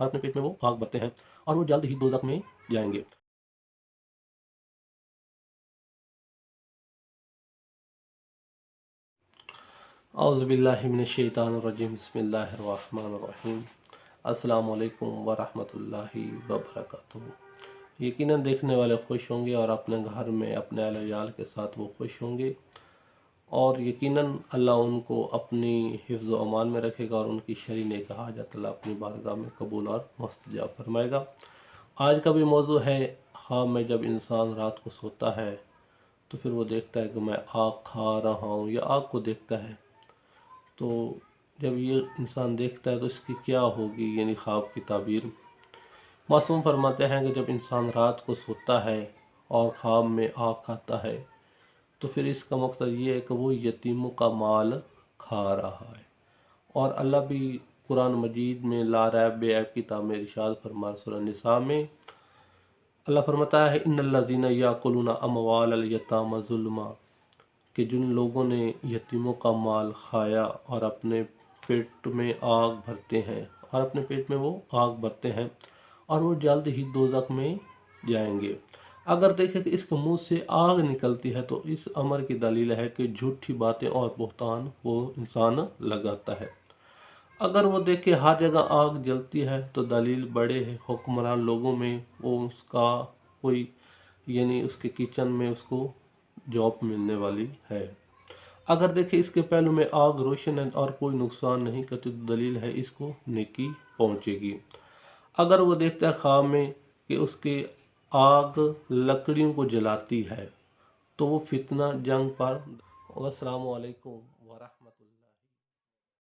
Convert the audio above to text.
और अपने पेट में वो आग भरते हैं और वो जल्द ही दोज़ख में जाएंगे। औज़ुबिल्लाहि मिनश्शैतानिर्रजीम बिस्मिल्लाहिर्रहमानिर्रहीम। अस्सलामु अलैकुम वरहमतुल्लाहि वबरकातुहू। यकीनन देखने वाले खुश होंगे और अपने घर में अपने अहल याल के साथ वो खुश होंगे और यकीनन अल्लाह उनको अपनी हिफ्ज़ व अमान में रखेगा और उनकी शरई नेक हाजत अल्लाह अपनी बारगाह में कबूल और मुस्तजाब फरमाएगा। आज का भी मौजू है ख्वाब में जब इंसान रात को सोता है तो फिर वो देखता है कि मैं आग खा रहा हूँ या आग को देखता है। तो जब ये इंसान देखता है तो इसकी क्या होगी, यानी ख्वाब की ताबीर। मासूम फरमाते हैं कि जब इंसान रात को सोता है और ख्वाब में आग खाता है तो फिर इसका मकसद ये है कि वो यतीमों का माल खा रहा है। और अल्लाह भी कुरान मजीद में ला रैब बेऐब किताब में इरशाद फरमा सूरह निसा में अल्लाह फरमाता है इन्नल्लज़ीना याकुलूना अमवालल यतामा ज़ुल्मा, कि जिन लोगों ने यतीमों का माल खाया और अपने पेट में आग भरते हैं वो आग भरते हैं और वो जल्द ही दोज़ख में जाएंगे। अगर देखें कि इसके मुंह से आग निकलती है तो इस अमर की दलील है कि झूठी बातें और बहतान वो इंसान लगाता है। अगर वो देखे हर जगह आग जलती है तो दलील बड़े हुक्मरान लोगों में वो उसका कोई, यानी उसके किचन में उसको जॉब मिलने वाली है। अगर देखें इसके पहलू में आग रोशन है और कोई नुकसान नहीं करती तो दलील है इसको नेकी पहुंचेगी। अगर वो देखता है ख्वाब में कि उसकी आग लकड़ियों को जलाती है तो वो फितना जंग पर। अस्सलामु अलैकुम।